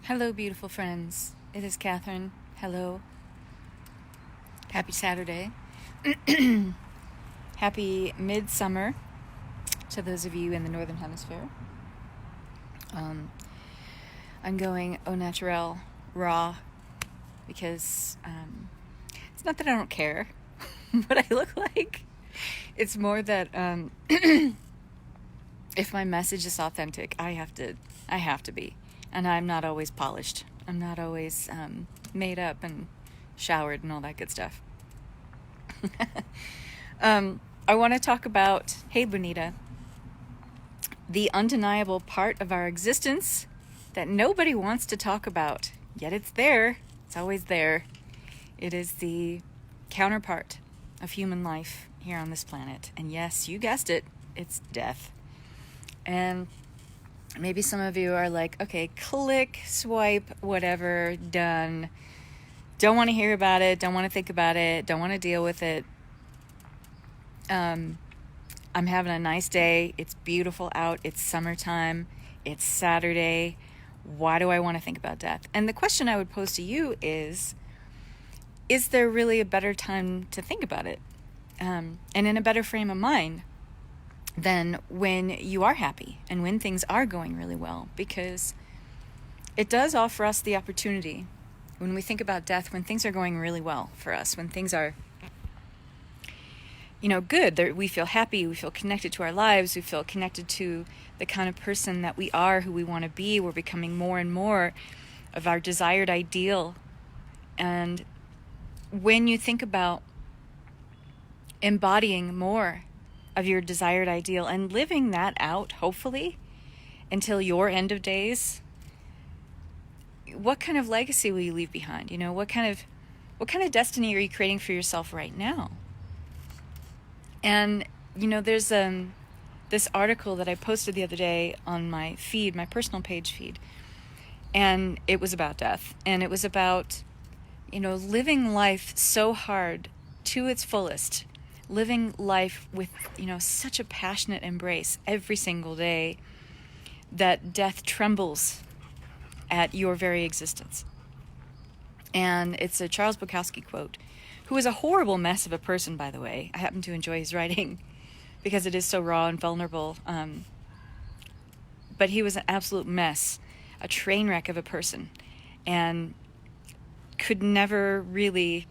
Hello, beautiful friends. It is Catherine. Hello. Happy Saturday. Happy midsummer to those of you in the Northern Hemisphere. I'm going au naturel, raw, because it's not that I don't care what I look like. It's more that if my message is authentic, I have to be. And I'm not always polished. I'm not always made up and showered and all that good stuff. I want to talk about, hey Bonita, the undeniable part of our existence that nobody wants to talk about, yet it's there. It's always there. It is the counterpart of human life here on this planet. And yes, you guessed it, it's death. And maybe some of you are like, okay, click, swipe, whatever, done. Don't want to hear about it, don't want to think about it, don't want to deal with it. I'm having a nice day. It's beautiful out. It's summertime. It's Saturday. Why do I want to think about death? And the question I would pose to you is there really a better time to think about it? And in a better frame of mind than when you are happy and when things are going really well? Because it does offer us the opportunity, when we think about death, when things are going really well for us, when things are good, we feel happy, we feel connected to our lives, we feel connected to the kind of person that we are, who we want to be. We're becoming more and more of our desired ideal. And when you think about embodying more of your desired ideal and living that out, hopefully, until your end of days, what kind of legacy will you leave behind? What kind of destiny are you creating for yourself right now? And, there's this article that I posted the other day on my feed, my personal page feed, and it was about death. And it was about, living life so hard to its fullest, living life with, such a passionate embrace every single day that death trembles at your very existence. And it's a Charles Bukowski quote, who is a horrible mess of a person, by the way. I happen to enjoy his writing because it is so raw and vulnerable. But he was an absolute mess, a train wreck of a person, and could never really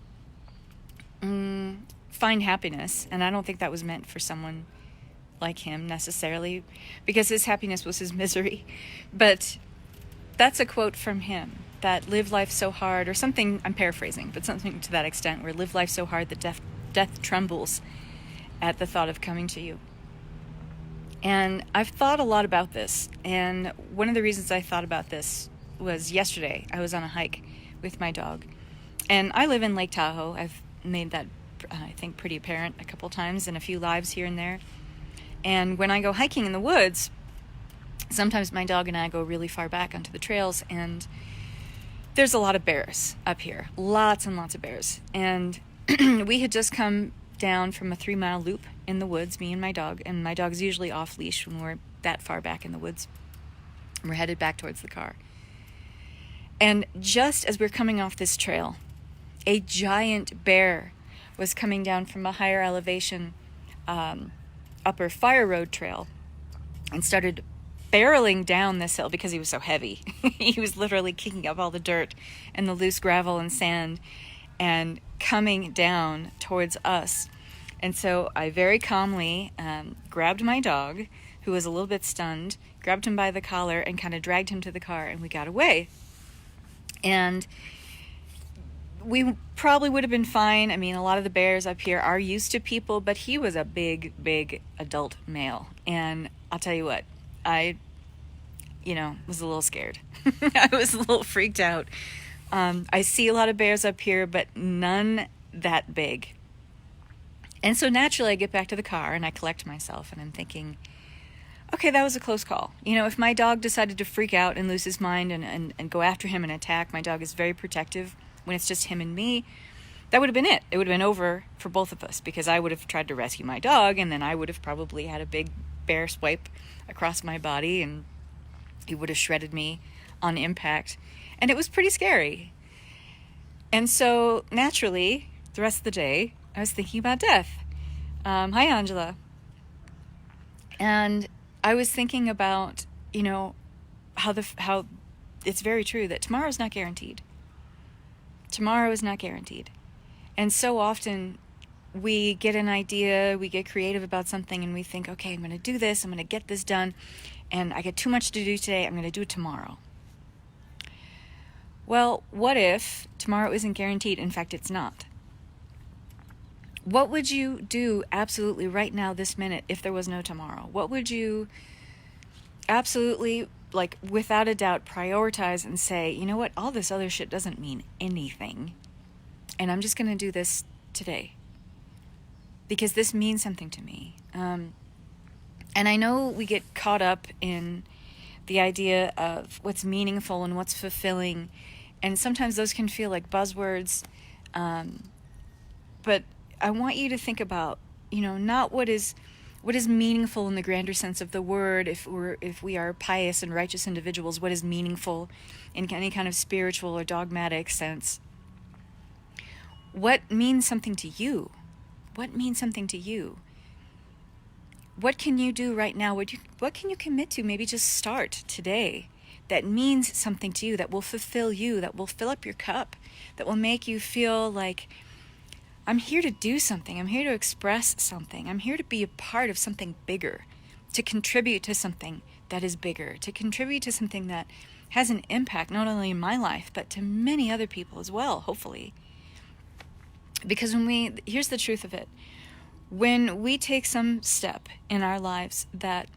find happiness. And I don't think that was meant for someone like him necessarily, because his happiness was his misery. But that's a quote from him, that live life so hard, or something, I'm paraphrasing, but something to that extent, where live life so hard that death trembles at the thought of coming to you. And I've thought a lot about this, and one of the reasons I thought about this was yesterday. I was on a hike with my dog, and I live in Lake Tahoe. I've made that, I think, pretty apparent a couple times in a few lives here and there. And when I go hiking in the woods, sometimes my dog and I go really far back onto the trails, and there's a lot of bears up here, lots and lots of bears. And we had just come down from a 3-mile loop in the woods, me and my dog's usually off leash when we're that far back in the woods. We're headed back towards the car. And just as we're coming off this trail, a giant bear was coming down from a higher elevation upper fire road trail and started barreling down this hill because he was so heavy. He was literally kicking up all the dirt and the loose gravel and sand and coming down towards us. And so I very calmly grabbed my dog, who was a little bit stunned, grabbed him by the collar and kind of dragged him to the car, and we got away. And we probably would have been fine. I mean, a lot of the bears up here are used to people, but he was a big, big adult male. And I'll tell you what, I was a little scared. I was a little freaked out. I see a lot of bears up here, but none that big. And so naturally I get back to the car and I collect myself, and I'm thinking, okay, that was a close call. If my dog decided to freak out and lose his mind and go after him and attack, my dog is very protective when it's just him and me. That would have been it. It would have been over for both of us, because I would have tried to rescue my dog, and then I would have probably had a big bear swipe across my body, and he would have shredded me on impact, and it was pretty scary. And so naturally, the rest of the day, I was thinking about death. Hi, Angela. And I was thinking about, how it's very true that tomorrow is not guaranteed. Tomorrow is not guaranteed. And so often we get an idea, we get creative about something, and we think, okay, I'm going to do this, I'm going to get this done, and I get too much to do today, I'm going to do it tomorrow. Well, what if tomorrow isn't guaranteed? In fact, it's not. What would you do absolutely right now, this minute, if there was no tomorrow? What would you absolutely, like, without a doubt, prioritize and say, you know what, all this other shit doesn't mean anything, and I'm just going to do this today because this means something to me. And I know we get caught up in the idea of what's meaningful and what's fulfilling, and sometimes those can feel like buzzwords, but I want you to think about, not what is meaningful in the grander sense of the word. If we are pious and righteous individuals, what is meaningful in any kind of spiritual or dogmatic sense? What means something to you? What means something to you? What can you do right now? What can you commit to? Maybe just start today. That means something to you, that will fulfill you, that will fill up your cup, that will make you feel like, I'm here to do something. I'm here to express something. I'm here to be a part of something bigger, to contribute to something that is bigger, to contribute to something that has an impact not only in my life, but to many other people as well, hopefully. Because here's the truth of it. When we take some step in our lives that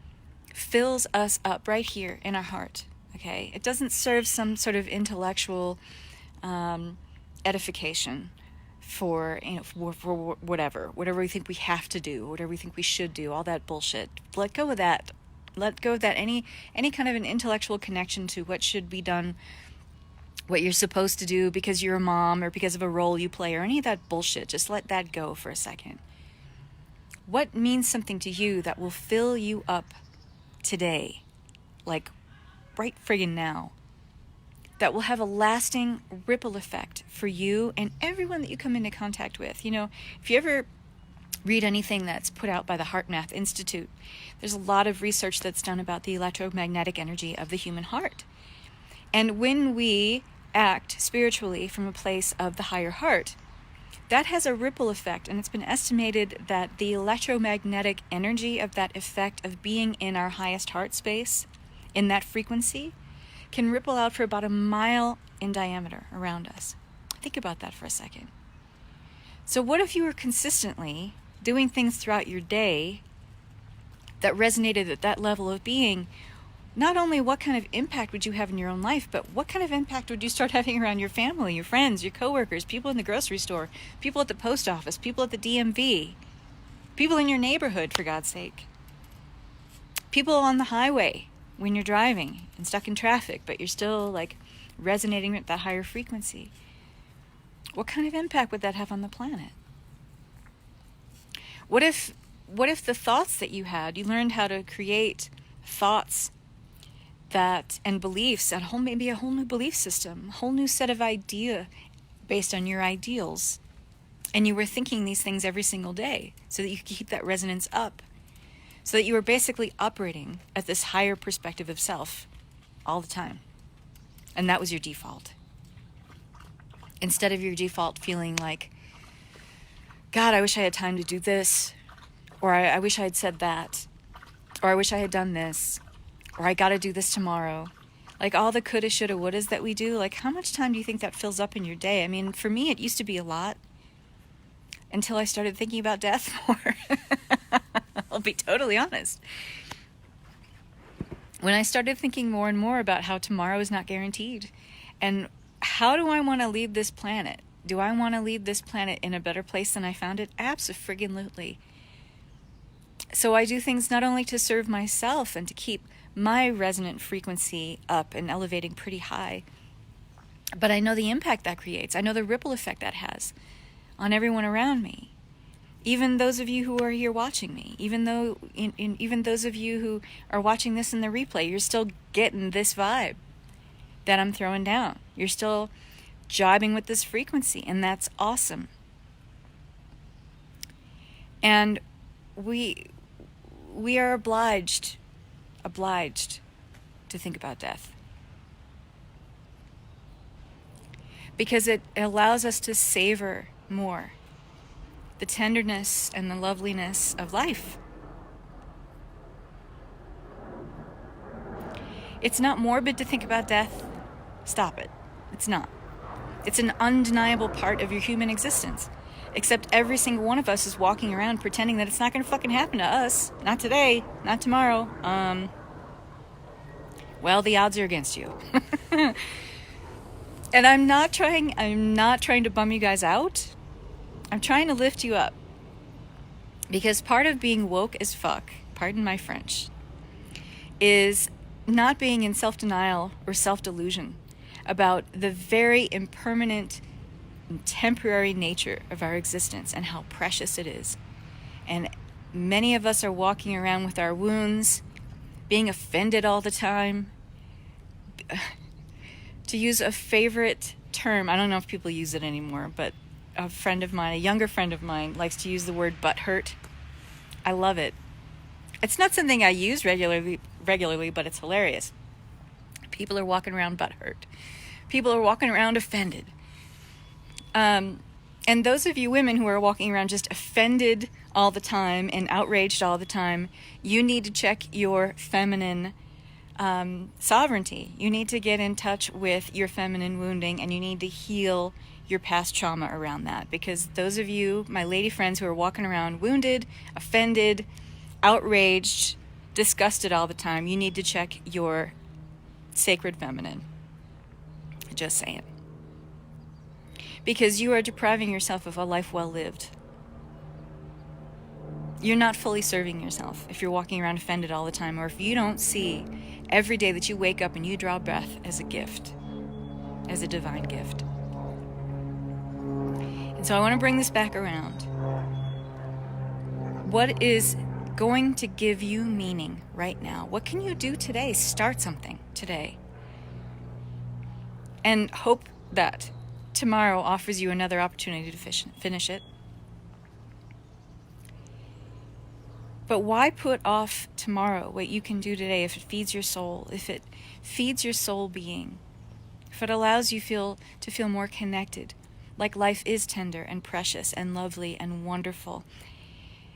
fills us up right here in our heart, okay, it doesn't serve some sort of intellectual edification for whatever we think we have to do, whatever we think we should do, all that bullshit. Let go of that. Let go of that. Any kind of an intellectual connection to what should be done, what you're supposed to do because you're a mom or because of a role you play or any of that bullshit. Just let that go for a second. What means something to you that will fill you up today, like right friggin' now, that will have a lasting ripple effect for you and everyone that you come into contact with? If you ever read anything that's put out by the HeartMath Institute, there's a lot of research that's done about the electromagnetic energy of the human heart. And when we act spiritually from a place of the higher heart, that has a ripple effect, and it's been estimated that the electromagnetic energy of that effect of being in our highest heart space, in that frequency, can ripple out for about a mile in diameter around us. Think about that for a second. So what if you were consistently doing things throughout your day that resonated at that level of being? Not only what kind of impact would you have in your own life, but what kind of impact would you start having around your family, your friends, your coworkers, people in the grocery store, people at the post office, people at the DMV, people in your neighborhood, for God's sake, people on the highway when you're driving and stuck in traffic, but you're still like resonating at that higher frequency. What kind of impact would that have on the planet? What if the thoughts that you had, you learned how to create thoughts and beliefs, maybe a whole new belief system, a whole new set of idea based on your ideals, and you were thinking these things every single day so that you could keep that resonance up, so that you were basically operating at this higher perspective of self all the time, and that was your default. Instead of your default feeling like, God, I wish I had time to do this, or I wish I had said that, or I wish I had done this, or I gotta do this tomorrow. Like all the coulda, shoulda, wouldas that we do, like how much time do you think that fills up in your day? I mean, for me, it used to be a lot until I started thinking about death more. I'll be totally honest. When I started thinking more and more about how tomorrow is not guaranteed, and how do I want to leave this planet? Do I want to leave this planet in a better place than I found it? Abso-friggin-lutely. So I do things not only to serve myself and to keep my resonant frequency up and elevating pretty high, but I know the impact that creates. I know the ripple effect that has on everyone around me. Even those of you who are here watching me, even those of you who are watching this in the replay, you're still getting this vibe. that I'm throwing down. You're still jibing with this frequency, and that's awesome. And we are obliged to think about death, because it allows us to savor more the tenderness and the loveliness of life. It's not morbid to think about death. Stop it. It's not. It's an undeniable part of your human existence. Except every single one of us is walking around pretending that it's not going to fucking happen to us. Not today. Not tomorrow. Well, the odds are against you. And I'm not trying to bum you guys out. I'm trying to lift you up. Because part of being woke as fuck, pardon my French, is not being in self-denial or self-delusion about the very impermanent and temporary nature of our existence and how precious it is. And many of us are walking around with our wounds, being offended all the time. To use a favorite term, I don't know if people use it anymore, but a friend of mine, a younger friend of mine, likes to use the word butthurt. I love it. It's not something I use regularly, but it's hilarious. People are walking around butthurt. People are walking around offended. And those of you women who are walking around just offended all the time and outraged all the time, you need to check your feminine sovereignty. You need to get in touch with your feminine wounding, and you need to heal your past trauma around that. Because those of you, my lady friends, who are walking around wounded, offended, outraged, disgusted all the time, you need to check your sacred feminine. Just saying. Because you are depriving yourself of a life well lived. You're not fully serving yourself if you're walking around offended all the time, or if you don't see every day that you wake up and you draw breath as a gift, as a divine gift. And so I want to bring this back around. What is going to give you meaning right now? What can you do today? Start something today. And hope that tomorrow offers you another opportunity to finish it. But why put off tomorrow what you can do today if it feeds your soul, if it feeds your soul being, if it allows you to feel more connected, like life is tender and precious and lovely and wonderful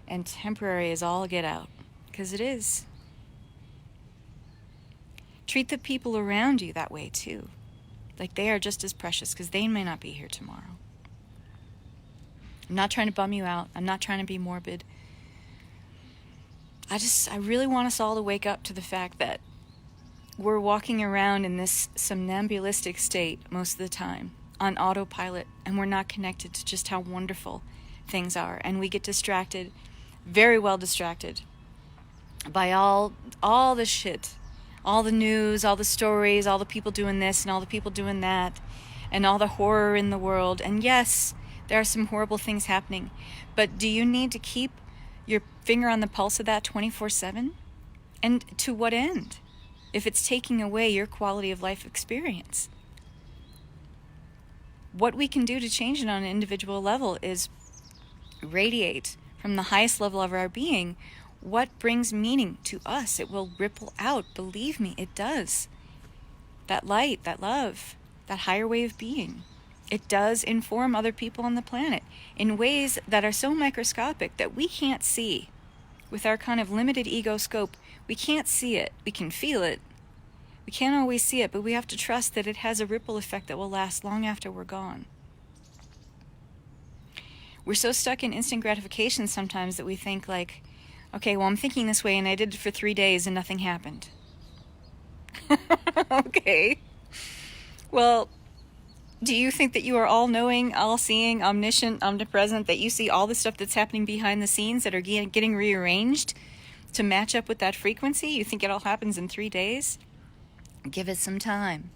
and temporary as all get out, because it is. Treat the people around you that way too. Like they are just as precious, because they may not be here tomorrow. I'm not trying to bum you out. I'm not trying to be morbid. I really want us all to wake up to the fact that we're walking around in this somnambulistic state most of the time, on autopilot, and we're not connected to just how wonderful things are. And we get distracted, very well distracted, by all the shit. All the news, all the stories, all the people doing this and all the people doing that, and all the horror in the world. And yes, there are some horrible things happening, but do you need to keep your finger on the pulse of that 24/7? And to what end? If it's taking away your quality of life experience. What we can do to change it on an individual level is radiate from the highest level of our being what brings meaning to us. It will ripple out. Believe me, it does. That light, that love, that higher way of being. It does inform other people on the planet in ways that are so microscopic that we can't see. With our kind of limited ego scope, we can't see it. We can feel it. We can't always see it, but we have to trust that it has a ripple effect that will last long after we're gone. We're so stuck in instant gratification sometimes that we think like, okay, well, I'm thinking this way and I did it for 3 days and nothing happened. Okay. Well, do you think that you are all-knowing, all-seeing, omniscient, omnipresent, that you see all the stuff that's happening behind the scenes that are getting rearranged to match up with that frequency? You think it all happens in 3 days? Give it some time.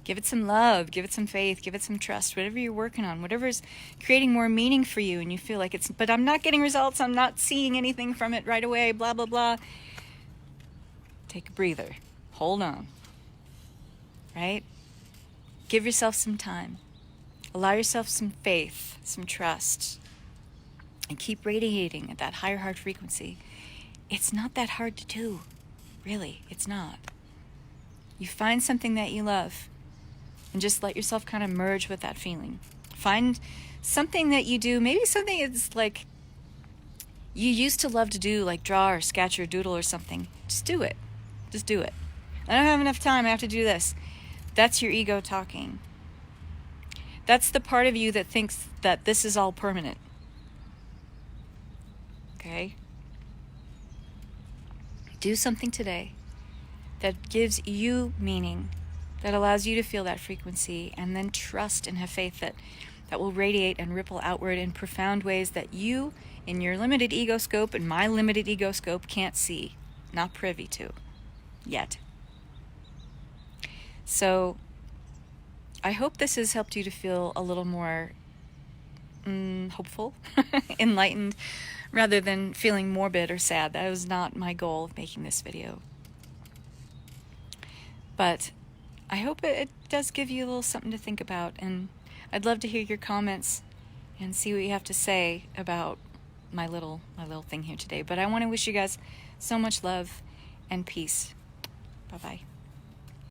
Give it some love. Give it some faith. Give it some trust. Whatever you're working on, whatever's creating more meaning for you and you feel like it's, but I'm not getting results, I'm not seeing anything from it right away, blah, blah, blah. Take a breather. Hold on. Right? Give yourself some time. Allow yourself some faith, some trust, and keep radiating at that higher heart frequency. It's not that hard to do. Really, it's not. You find something that you love and just let yourself kind of merge with that feeling. Find something that you do, maybe something that's like you used to love to do, like draw or sketch or doodle or something. Just do it. Just do it. I don't have enough time, I have to do this. That's your ego talking. That's the part of you that thinks that this is all permanent. Okay? Do something today that gives you meaning, that allows you to feel that frequency, and then trust and have faith that will radiate and ripple outward in profound ways that you, in your limited ego scope and my limited ego scope, can't see, not privy to, yet. So, I hope this has helped you to feel a little more hopeful, enlightened, rather than feeling morbid or sad. That was not my goal of making this video. But I hope it does give you a little something to think about, and I'd love to hear your comments and see what you have to say about my little thing here today. But I want to wish you guys so much love and peace. Bye-bye.